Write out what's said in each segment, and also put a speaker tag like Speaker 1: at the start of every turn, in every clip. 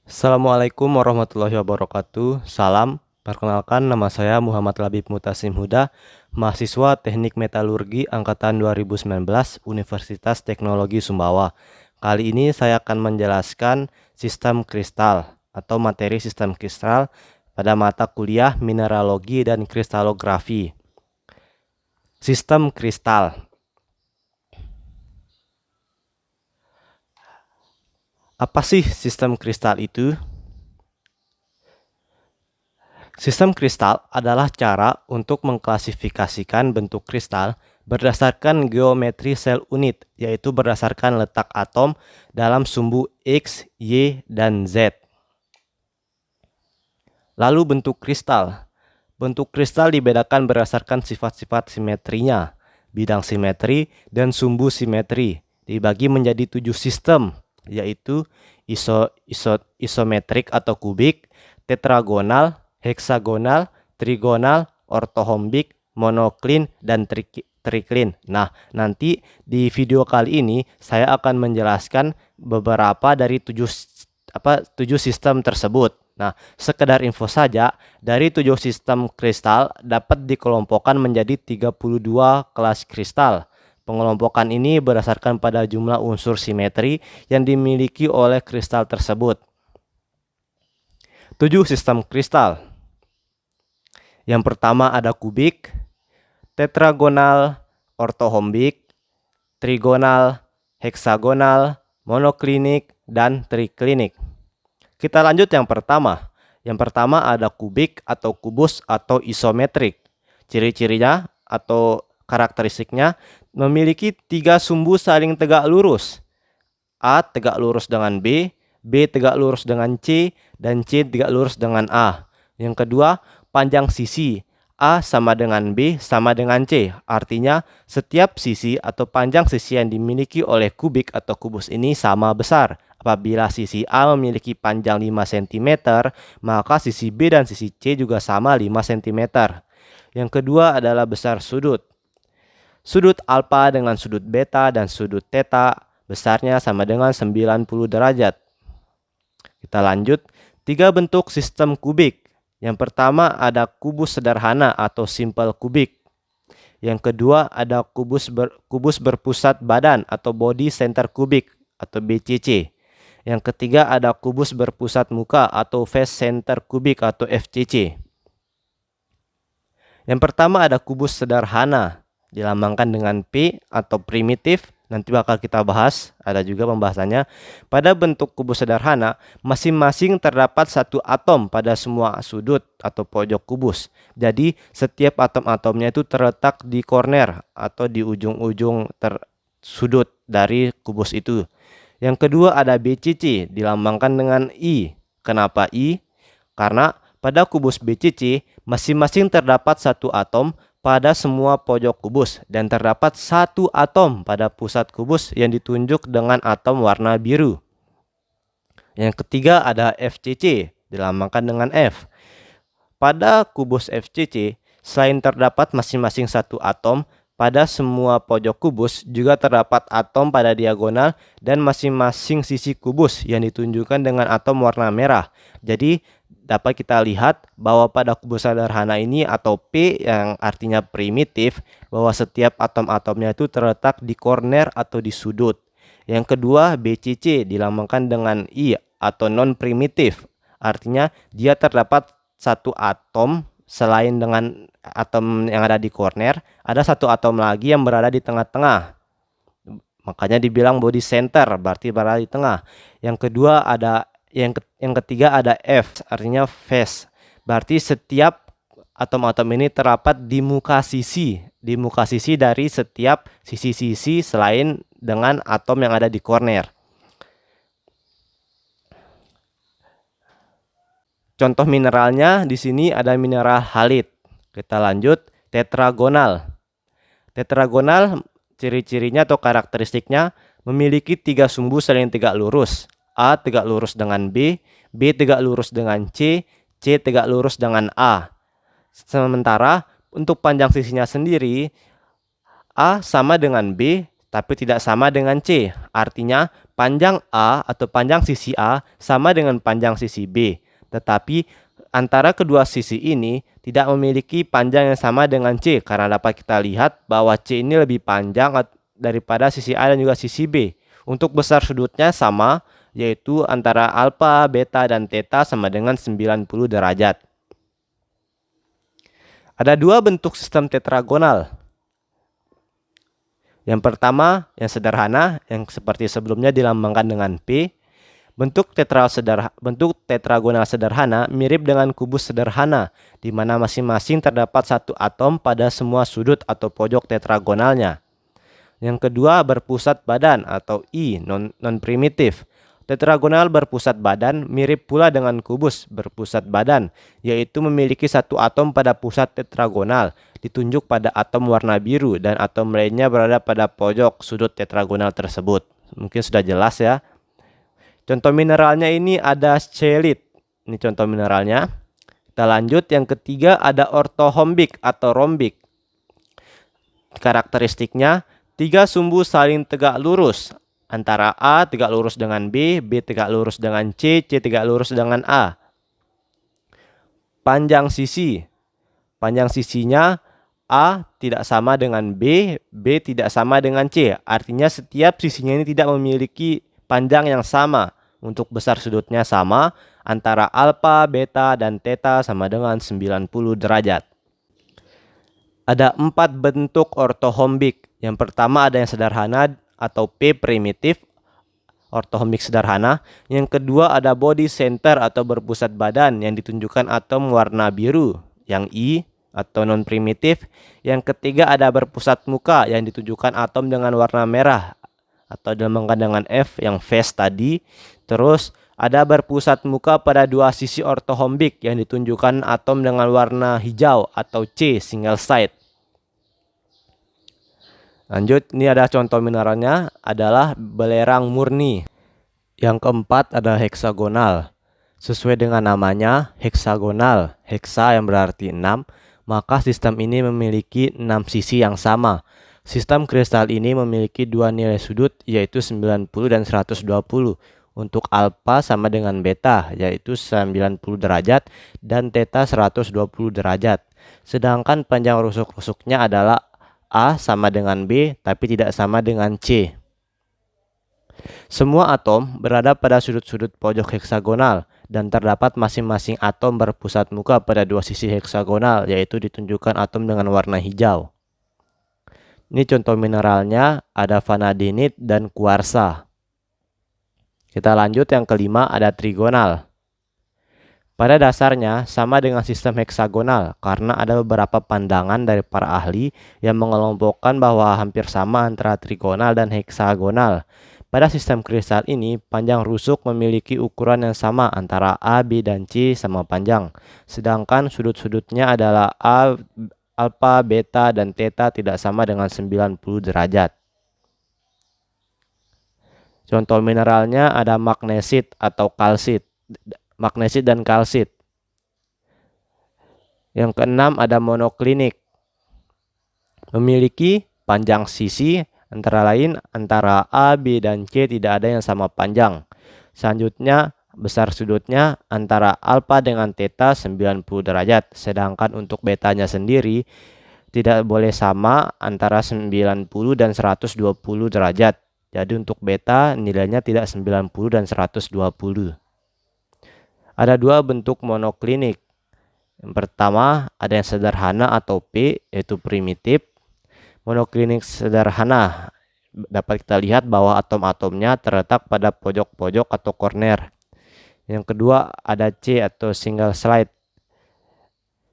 Speaker 1: Assalamualaikum warahmatullahi wabarakatuh. Salam, perkenalkan nama saya Muhammad Labib Mutasim Huda, mahasiswa Teknik Metalurgi Angkatan 2019 Universitas Teknologi Sumbawa. Kali ini saya akan menjelaskan sistem kristal atau materi sistem kristal pada mata kuliah Mineralogi dan Kristalografi. Sistem kristal. Apa sih sistem kristal itu? Sistem kristal adalah cara untuk mengklasifikasikan bentuk kristal berdasarkan geometri sel unit, yaitu berdasarkan letak atom dalam sumbu X, Y, dan Z. Lalu bentuk kristal. Bentuk kristal dibedakan berdasarkan sifat-sifat simetrinya, bidang simetri, dan sumbu simetri. Dibagi menjadi 7 sistem, yaitu isometrik atau kubik, tetragonal, heksagonal, trigonal, ortohombik, monoklin, dan triklin. Nah, nanti di video kali ini saya akan menjelaskan beberapa dari 7 sistem tersebut. Nah, sekedar info saja, dari 7 sistem kristal dapat dikelompokkan menjadi 32 kelas kristal. Pengelompokan ini berdasarkan pada jumlah unsur simetri yang dimiliki oleh kristal tersebut. 7 sistem kristal. Yang pertama ada kubik, tetragonal, ortohombik, trigonal, heksagonal, monoklinik, dan triklinik. Kita lanjut yang pertama. Yang pertama ada kubik atau kubus atau isometrik. Ciri-cirinya atau karakteristiknya memiliki 3 sumbu saling tegak lurus. A tegak lurus dengan B, B tegak lurus dengan C, dan C tegak lurus dengan A. Yang kedua, panjang sisi. A sama dengan B sama dengan C. Artinya, setiap sisi atau panjang sisi yang dimiliki oleh kubik atau kubus ini sama besar. Apabila sisi A memiliki panjang 5 cm, maka sisi B dan sisi C juga sama 5 cm. Yang kedua adalah besar sudut. Sudut alfa dengan sudut beta dan sudut theta besarnya sama dengan 90 derajat. Kita lanjut, 3 bentuk sistem kubik. Yang pertama ada kubus sederhana atau simple kubik. Yang kedua ada kubus berpusat badan atau body center kubik atau BCC. Yang ketiga ada kubus berpusat muka atau face center kubik atau FCC. Yang pertama ada kubus sederhana, dilambangkan dengan P atau primitif. Nanti bakal kita bahas, ada juga pembahasannya. Pada bentuk kubus sederhana, masing-masing terdapat 1 atom pada semua sudut atau pojok kubus. Jadi, setiap atom-atomnya itu terletak di corner atau di ujung-ujung sudut dari kubus itu. Yang kedua ada BCC, dilambangkan dengan I. Kenapa I? Karena pada kubus BCC, masing-masing terdapat 1 atom pada semua pojok kubus dan terdapat 1 atom pada pusat kubus yang ditunjuk dengan atom warna biru. Yang ketiga ada FCC, dilambangkan dengan F. Pada kubus FCC, selain terdapat masing-masing 1 atom pada semua pojok kubus, juga terdapat atom pada diagonal dan masing-masing sisi kubus yang ditunjukkan dengan atom warna merah. Jadi dapat kita lihat bahwa pada kubus sederhana ini atau P yang artinya primitif, bahwa setiap atom-atomnya itu terletak di corner atau di sudut. Yang kedua BCC dilambangkan dengan I atau non primitif, artinya dia terdapat 1 atom selain dengan atom yang ada di corner, ada 1 atom lagi yang berada di tengah-tengah. Makanya dibilang body center, berarti berada di tengah. Yang kedua ada yang ketiga ada F, artinya face. Berarti setiap atom-atom ini terdapat di muka sisi dari setiap sisi-sisi selain dengan atom yang ada di corner. Contoh mineralnya di sini ada mineral halit. Kita lanjut, tetragonal. Tetragonal ciri-cirinya atau karakteristiknya memiliki 3 sumbu saling tegak lurus. A tegak lurus dengan B, B tegak lurus dengan C, C tegak lurus dengan A. Sementara untuk panjang sisinya sendiri, A sama dengan B tapi tidak sama dengan C. Artinya panjang A atau panjang sisi A sama dengan panjang sisi B. Tetapi antara kedua sisi ini tidak memiliki panjang yang sama dengan C, karena dapat kita lihat bahwa C ini lebih panjang daripada sisi A dan juga sisi B. Untuk besar sudutnya sama, yaitu antara alfa, beta, dan theta sama dengan 90 derajat. Ada dua bentuk sistem tetragonal. Yang pertama, yang sederhana, yang seperti sebelumnya dilambangkan dengan P. Bentuk tetragonal sederhana mirip dengan kubus sederhana, di mana masing-masing terdapat satu atom pada semua sudut atau pojok tetragonalnya. Yang kedua, berpusat badan atau I, non-primitif. Tetragonal berpusat badan mirip pula dengan kubus berpusat badan, yaitu memiliki satu atom pada pusat tetragonal, ditunjuk pada atom warna biru, dan atom lainnya berada pada pojok sudut tetragonal tersebut. Mungkin sudah jelas ya. Contoh mineralnya ini ada scheelite. Ini contoh mineralnya. Kita lanjut, yang ketiga ada ortohombik atau rombik. Karakteristiknya, tiga sumbu saling tegak lurus. Antara A tegak lurus dengan B, B tegak lurus dengan C, C tegak lurus dengan A. Panjang sisi. Panjang sisinya A tidak sama dengan B, B tidak sama dengan C. Artinya setiap sisinya ini tidak memiliki panjang yang sama. Untuk besar sudutnya sama, antara alfa, beta, dan theta sama dengan 90 derajat. Ada 4 bentuk ortohombik. Yang pertama ada yang sederhana atau P primitif, ortohombik sederhana. Yang kedua ada body center atau berpusat badan yang ditunjukkan atom warna biru, yang I atau non primitif. Yang ketiga ada berpusat muka yang ditunjukkan atom dengan warna merah atau dilambangkan dengan F, yang phase tadi. Terus ada berpusat muka pada dua sisi ortohombik yang ditunjukkan atom dengan warna hijau atau C, single side. Lanjut, ini ada contoh mineralnya adalah belerang murni. Yang keempat ada heksagonal. Sesuai dengan namanya, heksagonal, heksa yang berarti 6, maka sistem ini memiliki 6 sisi yang sama. Sistem kristal ini memiliki dua nilai sudut, yaitu 90 dan 120. Untuk alfa sama dengan beta, yaitu 90 derajat, dan theta 120 derajat. Sedangkan panjang rusuk-rusuknya adalah A sama dengan B, tapi tidak sama dengan C. Semua atom berada pada sudut-sudut pojok heksagonal, dan terdapat masing-masing atom berpusat muka pada dua sisi heksagonal, yaitu ditunjukkan atom dengan warna hijau. Ini contoh mineralnya, ada vanadinit dan kuarsa. Kita lanjut, yang kelima ada trigonal. Pada dasarnya sama dengan sistem heksagonal, karena ada beberapa pandangan dari para ahli yang mengelompokkan bahwa hampir sama antara trigonal dan heksagonal. Pada sistem kristal ini, panjang rusuk memiliki ukuran yang sama antara A, B, dan C sama panjang. Sedangkan sudut-sudutnya adalah A, alfa, beta, dan theta tidak sama dengan 90 derajat. Contoh mineralnya ada magnesit atau kalsit. Magnesit dan kalsit. Yang keenam ada monoklinik. Memiliki panjang sisi antara lain antara A, B, dan C tidak ada yang sama panjang. Selanjutnya besar sudutnya antara alfa dengan theta 90 derajat. Sedangkan untuk betanya sendiri tidak boleh sama antara 90 dan 120 derajat. Jadi untuk beta nilainya tidak 90 dan 120. Ada dua bentuk monoklinik. Yang pertama ada yang sederhana atau P, yaitu primitif. Monoklinik sederhana dapat kita lihat bahwa atom-atomnya terletak pada pojok-pojok atau corner. Yang kedua ada C atau single slide,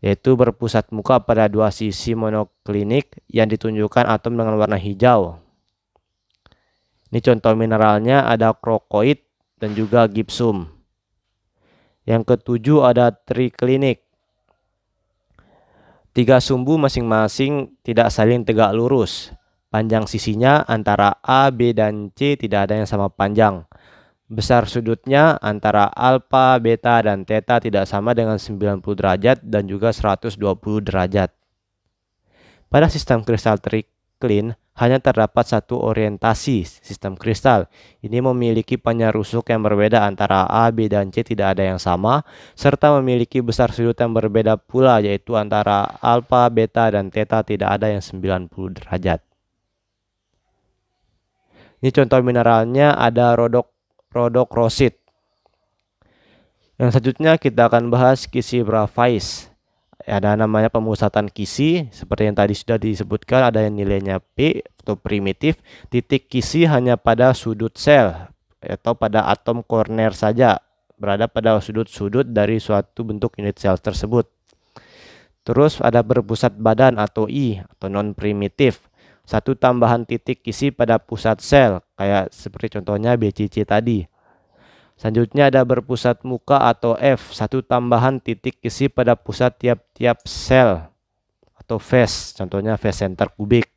Speaker 1: yaitu berpusat muka pada dua sisi monoklinik yang ditunjukkan atom dengan warna hijau. Ini contoh mineralnya ada krokoid dan juga gipsum. Yang ketujuh ada triklinik. Tiga sumbu masing-masing tidak saling tegak lurus. Panjang sisinya antara A, B, dan C tidak ada yang sama panjang. Besar sudutnya antara alfa, beta, dan theta tidak sama dengan 90 derajat dan juga 120 derajat. Pada sistem kristal triklin hanya terdapat satu orientasi sistem kristal. Ini memiliki panjang rusuk yang berbeda antara A, B, dan C tidak ada yang sama, serta memiliki besar sudut yang berbeda pula, yaitu antara alfa, beta, dan theta tidak ada yang 90 derajat. Ini contoh mineralnya ada rhodochrosite. Yang selanjutnya kita akan bahas kisi graphite. Ada namanya pemusatan kisi, seperti yang tadi sudah disebutkan, ada yang nilainya P atau primitif. Titik kisi hanya pada sudut sel atau pada atom corner saja, berada pada sudut-sudut dari suatu bentuk unit sel tersebut. Terus ada berpusat badan atau I atau non primitif, satu tambahan titik kisi pada pusat sel, kayak seperti contohnya BCC tadi. Selanjutnya ada berpusat muka atau F, satu tambahan titik kisi pada pusat tiap-tiap sel atau phase, contohnya phase center kubik.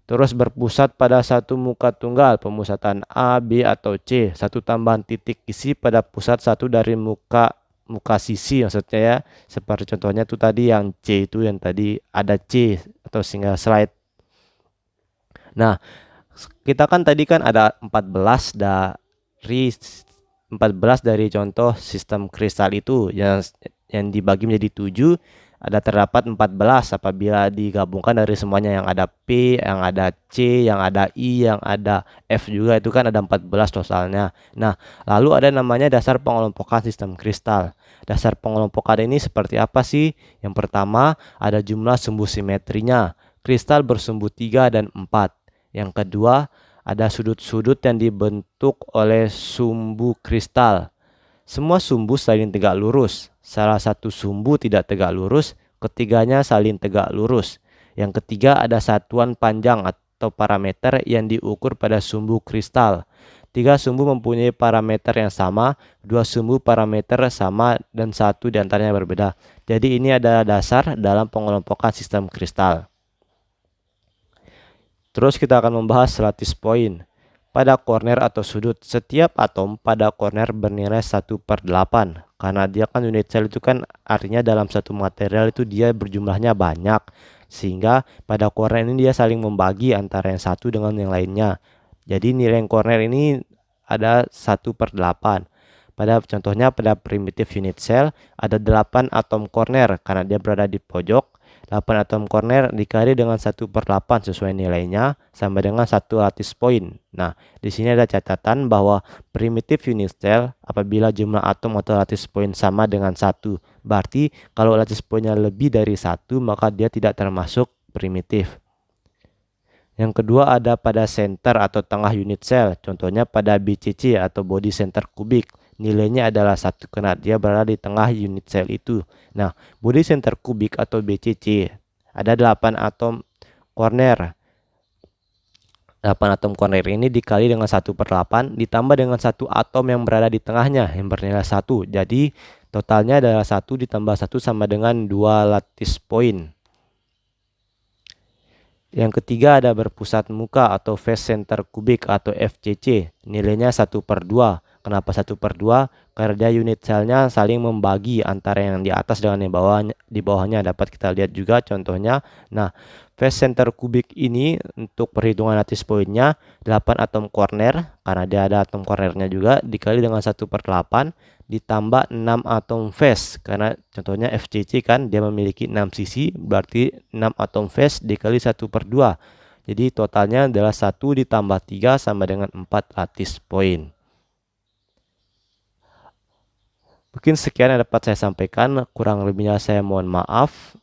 Speaker 1: Terus berpusat pada satu muka tunggal, pemusatan A, B, atau C, satu tambahan titik kisi pada pusat satu dari muka sisi, maksudnya ya, seperti contohnya itu tadi yang C itu yang tadi ada C atau single slide. Nah, kita kan tadi kan ada 14 dari contoh sistem kristal itu yang dibagi menjadi 7, ada terdapat 14 apabila digabungkan dari semuanya, yang ada P, yang ada C, yang ada I, yang ada F juga, itu kan ada 14 totalnya. Nah, lalu ada namanya dasar pengelompokan sistem kristal. Dasar pengelompokan ini seperti apa sih? Yang pertama ada jumlah sumbu simetrinya, kristal bersumbu 3 dan 4. Yang kedua ada sudut-sudut yang dibentuk oleh sumbu kristal. Semua sumbu saling tegak lurus. Salah satu sumbu tidak tegak lurus, ketiganya saling tegak lurus. Yang ketiga ada satuan panjang atau parameter yang diukur pada sumbu kristal. 3 sumbu mempunyai parameter yang sama, 2 sumbu parameter sama, dan 1 diantaranya berbeda. Jadi ini adalah dasar dalam pengelompokan sistem kristal. Terus kita akan membahas lattice point. Pada corner atau sudut, setiap atom pada corner bernilai 1/8. Karena dia kan unit cell itu kan artinya dalam satu material itu dia berjumlahnya banyak. Sehingga pada corner ini dia saling membagi antara yang satu dengan yang lainnya. Jadi nilai corner ini ada 1/8. Contohnya pada primitive unit cell ada 8 atom corner karena dia berada di pojok. 8 atom corner dikali dengan 1/8 sesuai nilainya sama dengan 1 lattice point. Nah, di sini ada catatan bahwa primitive unit cell apabila jumlah atom atau lattice point sama dengan 1. Berarti kalau lattice pointnya lebih dari 1 maka dia tidak termasuk primitif. Yang kedua ada pada center atau tengah unit cell, contohnya pada BCC atau body center kubik. Nilainya adalah 1 karena dia berada di tengah unit cell itu. Nah, body center kubik atau BCC ada 8 atom corner. 8 atom corner ini dikali dengan 1/8 ditambah dengan 1 atom yang berada di tengahnya yang bernilai 1. Jadi totalnya adalah 1 ditambah 1 sama dengan 2 lattice point. Yang ketiga ada berpusat muka atau face center kubik atau FCC. Nilainya 1/2. Kenapa 1/2? Karena dia unit selnya saling membagi antara yang di atas dengan yang di bawahnya. Dapat kita lihat juga contohnya. Nah, face center kubik ini untuk perhitungan lattice point-nya 8 atom corner karena dia ada atom cornernya juga dikali dengan 1/8 ditambah 6 atom face karena contohnya FCC kan dia memiliki 6 sisi, berarti 6 atom face dikali 1/2. Jadi totalnya adalah 1 ditambah 3 sama dengan 4 lattice point. Mungkin sekian yang dapat saya sampaikan, kurang lebihnya saya mohon maaf.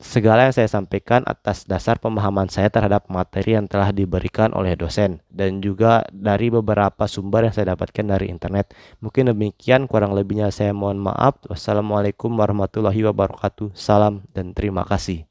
Speaker 1: Segala yang saya sampaikan atas dasar pemahaman saya terhadap materi yang telah diberikan oleh dosen dan juga dari beberapa sumber yang saya dapatkan dari internet. Mungkin demikian, kurang lebihnya saya mohon maaf. Wassalamualaikum warahmatullahi wabarakatuh. Salam dan terima kasih.